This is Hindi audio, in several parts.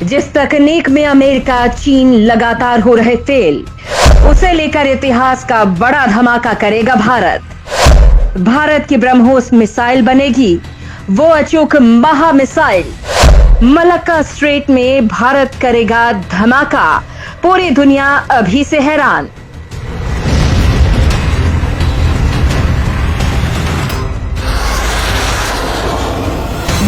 जिस तकनीक में अमेरिका चीन लगातार हो रहे फेल, उसे लेकर इतिहास का बड़ा धमाका करेगा भारत। भारत की ब्रह्मोस मिसाइल बनेगी वो अचूक महा मिसाइल। मलक्का स्ट्रेट में भारत करेगा धमाका, पूरी दुनिया अभी से हैरान।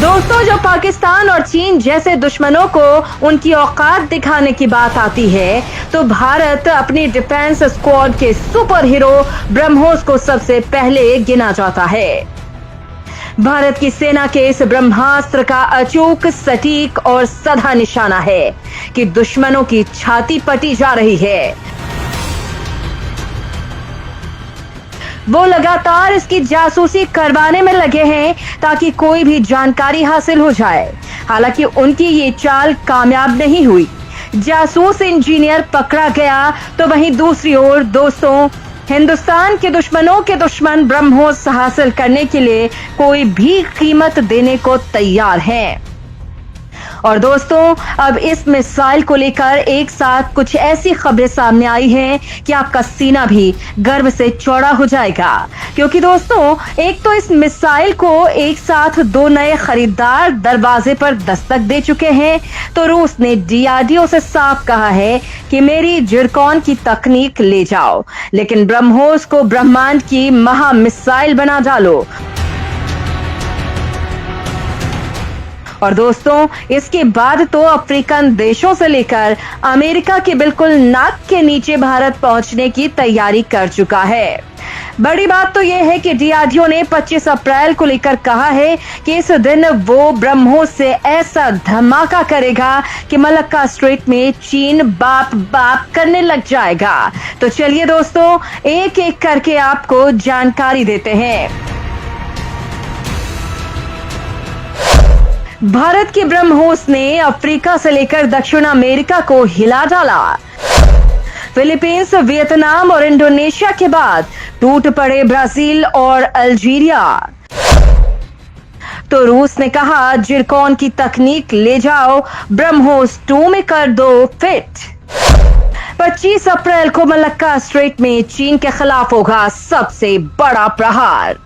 दोस्तों, जो पाकिस्तान और चीन जैसे दुश्मनों को उनकी औकात दिखाने की बात आती है, तो भारत अपनी डिफेंस स्क्वाड के सुपर हीरो ब्रह्मोस को सबसे पहले गिना जाता है। भारत की सेना के इस ब्रह्मास्त्र का अचूक, सटीक और सधा निशाना है कि दुश्मनों की छाती पटी जा रही है। वो लगातार इसकी जासूसी करवाने में लगे हैं ताकि कोई भी जानकारी हासिल हो जाए। हालांकि उनकी ये चाल कामयाब नहीं हुई। जासूस इंजीनियर पकड़ा गया, तो वहीं दूसरी ओर दोस्तों, हिंदुस्तान के दुश्मनों के दुश्मन ब्रह्मोस हासिल करने के लिए कोई भी कीमत देने को तैयार हैं। और दोस्तों, अब इस मिसाइल को लेकर एक साथ कुछ ऐसी खबरें सामने आई हैं कि आपका सीना भी गर्व से चौड़ा हो जाएगा। क्योंकि दोस्तों, एक तो इस मिसाइल को एक साथ दो नए खरीदार दरवाजे पर दस्तक दे चुके हैं, तो रूस ने डीआरडीओ से साफ कहा है कि मेरी जिरकॉन की तकनीक ले जाओ, लेकिन ब्रह्मोस को ब्रह्मांड की महा मिसाइल बना डालो। और दोस्तों, इसके बाद तो अफ्रीकन देशों से लेकर अमेरिका के बिल्कुल नाक के नीचे भारत पहुंचने की तैयारी कर चुका है। बड़ी बात तो यह है कि डीआरडीओ ने 25 अप्रैल को लेकर कहा है कि इस दिन वो ब्रह्मोस से ऐसा धमाका करेगा कि मलक्का स्ट्रेट में चीन बाप बाप करने लग जाएगा। तो चलिए दोस्तों, एक एक करके आपको जानकारी देते हैं। भारत की ब्रह्मोस ने अफ्रीका से लेकर दक्षिण अमेरिका को हिला डाला। फिलीपींस, वियतनाम और इंडोनेशिया के बाद टूट पड़े ब्राजील और अल्जीरिया। तो रूस ने कहा, जिरकॉन की तकनीक ले जाओ, ब्रह्मोस 2 में कर दो फिट। 25 अप्रैल को मलक्का स्ट्रेट में चीन के खिलाफ होगा सबसे बड़ा प्रहार।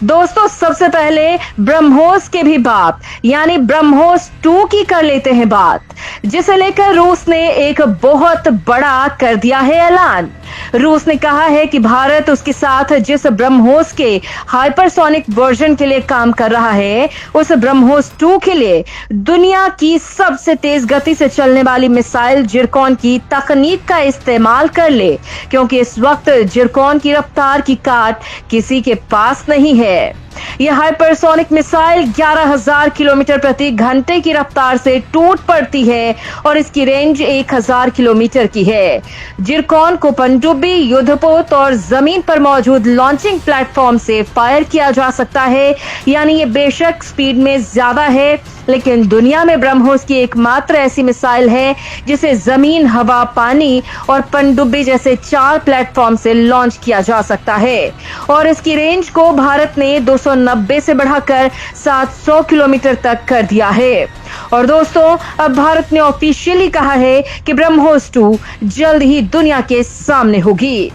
दोस्तों, सबसे पहले ब्रह्मोस के भी बात यानी ब्रह्मोस 2 की कर लेते हैं बात, जिसे लेकर रूस ने एक बहुत बड़ा कर दिया है ऐलान। रूस ने कहा है कि भारत उसके साथ जिस ब्रह्मोस के हाइपरसोनिक वर्जन के लिए काम कर रहा है, उस ब्रह्मोस 2 के लिए दुनिया की सबसे तेज गति से चलने वाली मिसाइल जिरकॉन की तकनीक का इस्तेमाल कर ले, क्योंकि इस वक्त जिरकॉन की रफ्तार की काट किसी के पास नहीं है। यह हाइपरसोनिक मिसाइल 11,000 किलोमीटर प्रति घंटे की रफ्तार से टूट पड़ती है और इसकी रेंज 1,000 किलोमीटर की है। जिरकॉन को पनडुब्बी, युद्धपोत और जमीन पर मौजूद लॉन्चिंग प्लेटफॉर्म से फायर किया जा सकता है। यानी ये बेशक स्पीड में ज्यादा है, लेकिन दुनिया में ब्रह्मोस की एकमात्र ऐसी मिसाइल है जिसे जमीन, हवा, पानी और पनडुब्बी जैसे 4 प्लेटफॉर्म से लॉन्च किया जा सकता है। और इसकी रेंज को भारत ने 290 से बढ़ाकर 700 किलोमीटर तक कर दिया है। और दोस्तों, अब भारत ने ऑफिशियली कहा है कि ब्रह्मोस 2 जल्द ही दुनिया के सामने होगी।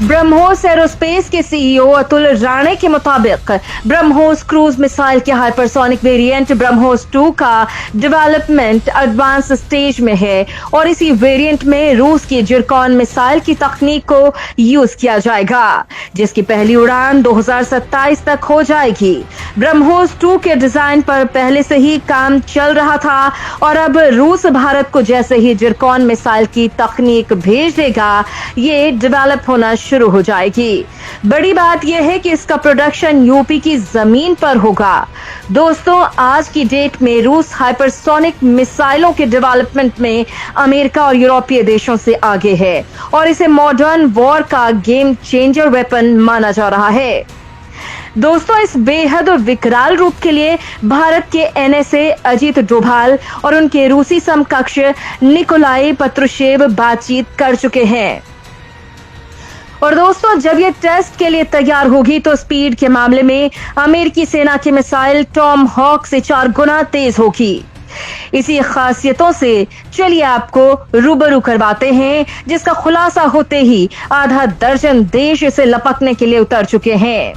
ब्रह्मोस एरोस्पेस के सीईओ अतुल राणे के मुताबिक ब्रह्मोस क्रूज मिसाइल के हाइपरसोनिक वेरिएंट ब्रह्मोस 2 का डेवलपमेंट एडवांस स्टेज में है और इसी वेरिएंट में रूस की जिरकॉन मिसाइल की तकनीक को यूज किया जाएगा, जिसकी पहली उड़ान 2027 तक हो जाएगी। ब्रह्मोस 2 के डिजाइन पर पहले से ही काम चल रहा था और अब रूस भारत को जैसे ही जिरकॉन मिसाइल की तकनीक भेज देगा, ये डेवलप होना शुरू हो जाएगी। बड़ी बात यह है कि इसका प्रोडक्शन यूपी की जमीन पर होगा। दोस्तों, आज की डेट में रूस हाइपरसोनिक मिसाइलों के डेवलपमेंट में अमेरिका और यूरोपीय देशों से आगे है और इसे मॉडर्न वॉर का गेम चेंजर वेपन माना जा रहा है। दोस्तों, इस बेहद विकराल रूप के लिए भारत के एनएसए अजीत डोभाल और उनके रूसी समकक्ष निकोलाई पत्रुशेव बातचीत कर चुके हैं। और दोस्तों, जब ये टेस्ट के लिए तैयार होगी तो स्पीड के मामले में अमेरिकी सेना की मिसाइल टॉम हॉक से 4 गुना तेज होगी। इसी खासियतों से चलिए आपको रूबरू करवाते हैं, जिसका खुलासा होते ही आधा दर्जन देश इसे लपकने के लिए उतर चुके हैं।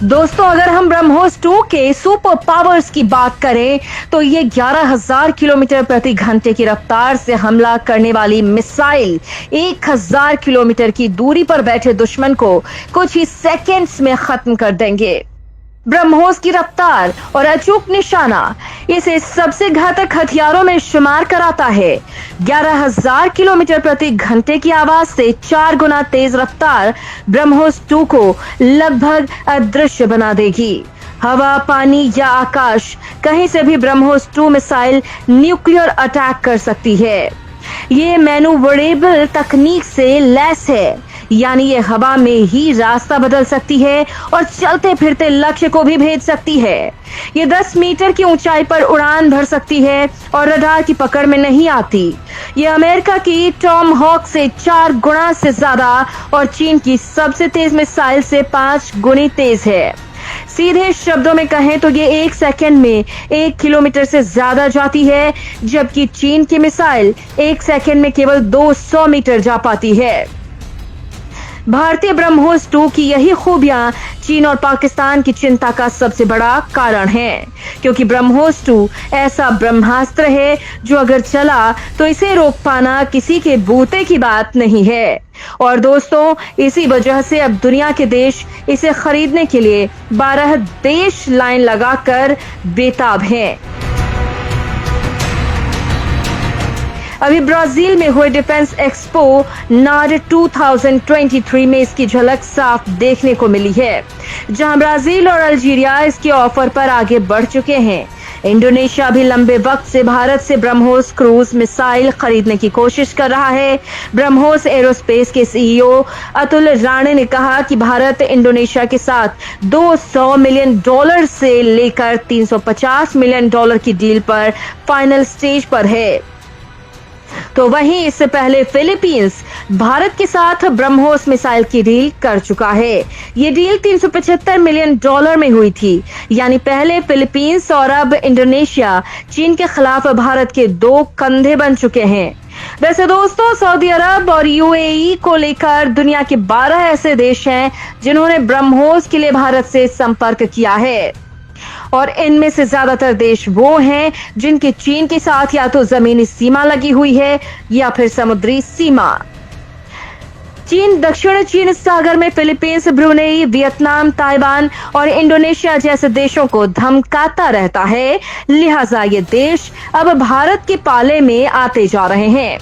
दोस्तों, अगर हम ब्रह्मोस 2 के सुपर पावर्स की बात करें तो ये 11,000 किलोमीटर प्रति घंटे की रफ्तार से हमला करने वाली मिसाइल 1,000 किलोमीटर की दूरी पर बैठे दुश्मन को कुछ ही सेकंड्स में खत्म कर देंगे। ब्रह्मोस की रफ्तार और अचूक निशाना इसे सबसे घातक हथियारों में शुमार कराता है। 11,000 किलोमीटर प्रति घंटे की आवाज से 4 गुना तेज रफ्तार ब्रह्मोस 2 को लगभग अदृश्य बना देगी। हवा, पानी या आकाश, कहीं से भी ब्रह्मोस 2 मिसाइल न्यूक्लियर अटैक कर सकती है। ये मैनूवरेबल तकनीक से लैस है, यानी ये हवा में ही रास्ता बदल सकती है और चलते फिरते लक्ष्य को भी भेज सकती है। ये 10 मीटर की ऊंचाई पर उड़ान भर सकती है और रडार की पकड़ में नहीं आती। ये अमेरिका की टॉम हॉक से 4 गुना से ज्यादा और चीन की सबसे तेज मिसाइल से 5 गुनी तेज है। सीधे शब्दों में कहें तो ये 1 सेकंड में 1 किलोमीटर से ज्यादा जाती है, जबकि चीन की मिसाइल 1 सेकंड में केवल 200 मीटर जा पाती है। भारतीय ब्रह्मोस 2 की यही खूबियां चीन और पाकिस्तान की चिंता का सबसे बड़ा कारण है, क्योंकि ब्रह्मोस 2 ऐसा ब्रह्मास्त्र है जो अगर चला तो इसे रोक पाना किसी के बूते की बात नहीं है। और दोस्तों, इसी वजह से अब दुनिया के देश इसे खरीदने के लिए 12 देश लाइन लगाकर बेताब हैं। अभी ब्राजील में हुए डिफेंस एक्सपो नार्ड 2023 में इसकी झलक साफ देखने को मिली है, जहां ब्राजील और अल्जीरिया इसके ऑफर पर आगे बढ़ चुके हैं। इंडोनेशिया भी लंबे वक्त से भारत से ब्रह्मोस क्रूज मिसाइल खरीदने की कोशिश कर रहा है। ब्रह्मोस एरोस्पेस के सीईओ अतुल राणे ने कहा कि भारत इंडोनेशिया के साथ $200 मिलियन से लेकर $350 मिलियन की डील पर फाइनल स्टेज पर है। तो वहीं इससे पहले फिलीपींस भारत के साथ ब्रह्मोस मिसाइल की डील कर चुका है। ये डील $375 मिलियन में हुई थी, यानी पहले फिलीपींस और अब इंडोनेशिया चीन के खिलाफ भारत के 2 कंधे बन चुके हैं। वैसे दोस्तों, सऊदी अरब और यूएई को लेकर दुनिया के 12 ऐसे देश हैं जिन्होंने ब्रह्मोस के लिए भारत से संपर्क किया है, और इनमें से ज्यादातर देश वो हैं जिनके चीन के साथ या तो जमीनी सीमा लगी हुई है या फिर समुद्री सीमा। चीन दक्षिण चीन सागर में फिलीपींस, ब्रुनेई, वियतनाम, ताइवान और इंडोनेशिया जैसे देशों को धमकाता रहता है, लिहाजा ये देश अब भारत के पाले में आते जा रहे हैं।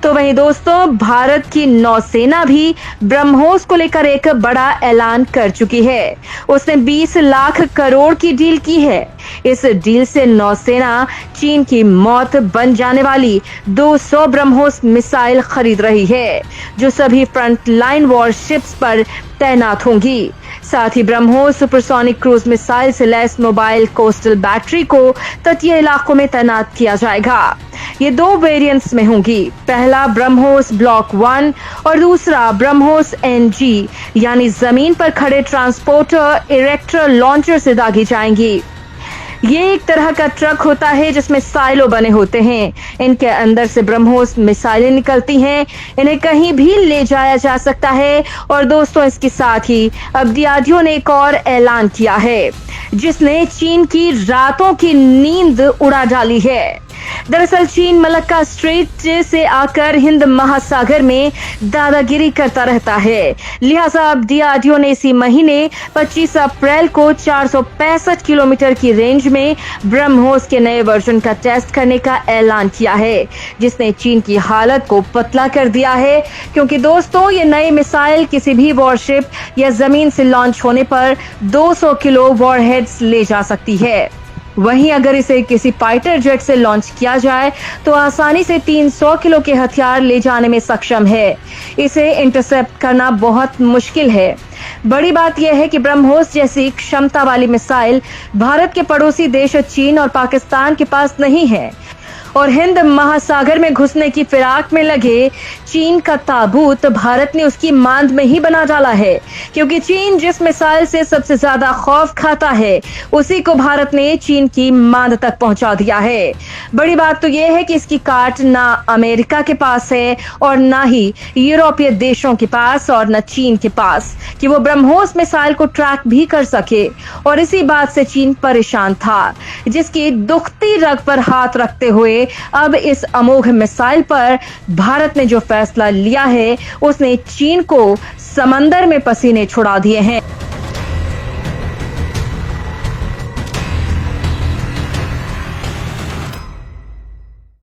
तो वहीं दोस्तों, भारत की नौसेना भी ब्रह्मोस को लेकर एक बड़ा ऐलान कर चुकी है। उसने 20 लाख करोड़ की डील की है। इस डील से नौसेना चीन की मौत बन जाने वाली 200 ब्रह्मोस मिसाइल खरीद रही है, जो सभी फ्रंट लाइन वॉरशिप्स पर तैनात होंगी। साथ ही ब्रह्मोस सुपरसोनिक क्रूज मिसाइल से लैस मोबाइल कोस्टल बैटरी को तटीय इलाकों में तैनात किया जाएगा। ये 2 वेरिएंट्स में होंगी, पहला ब्रह्मोस ब्लॉक 1 और दूसरा ब्रह्मोस NG, यानी जमीन पर खड़े ट्रांसपोर्टर इरेक्टर लॉन्चर से दागी जाएंगी। ये एक तरह का ट्रक होता है जिसमें साइलो बने होते हैं। इनके अंदर से ब्रह्मोस मिसाइलें निकलती हैं। इन्हें कहीं भी ले जाया जा सकता है। और दोस्तों, इसके साथ ही अब डीआरडीओ ने एक और ऐलान किया है, जिसने चीन की रातों की नींद उड़ा डाली है। दरअसल चीन मलक्का स्ट्रेट से आकर हिंद महासागर में दादागिरी करता रहता है, लिहाजा अब डीआरडीओ ने इसी महीने 25 अप्रैल को 465 किलोमीटर की रेंज में ब्रह्मोस के नए वर्जन का टेस्ट करने का ऐलान किया है, जिसने चीन की हालत को पतला कर दिया है। क्योंकि दोस्तों, ये नई मिसाइल किसी भी वॉरशिप या जमीन से लॉन्च होने पर 200 किलो वॉरहेड्स ले जा सकती है। वहीं अगर इसे किसी फाइटर जेट से लॉन्च किया जाए तो आसानी से 300 किलो के हथियार ले जाने में सक्षम है। इसे इंटरसेप्ट करना बहुत मुश्किल है। बड़ी बात यह है कि ब्रह्मोस जैसी क्षमता वाली मिसाइल भारत के पड़ोसी देश चीन और पाकिस्तान के पास नहीं है। और हिंद महासागर में घुसने की फिराक में लगे चीन का ताबूत भारत ने उसकी मांद में ही बना डाला है, क्योंकि चीन जिस मिसाइल से सबसे ज्यादा खौफ खाता है उसी को भारत ने चीन की मांद तक पहुंचा दिया है। बड़ी बात तो यह है कि इसकी काट ना अमेरिका के पास है और ना ही यूरोपीय देशों के पास और न चीन के पास कि वो ब्रह्मोस मिसाइल को ट्रैक भी कर सके। और इसी बात से चीन परेशान था, जिसकी दुखती रग पर हाथ रखते हुए अब इस अमोघ मिसाइल पर भारत ने जो फैसला लिया है उसने चीन को समंदर में पसीने छुड़ा दिए हैं।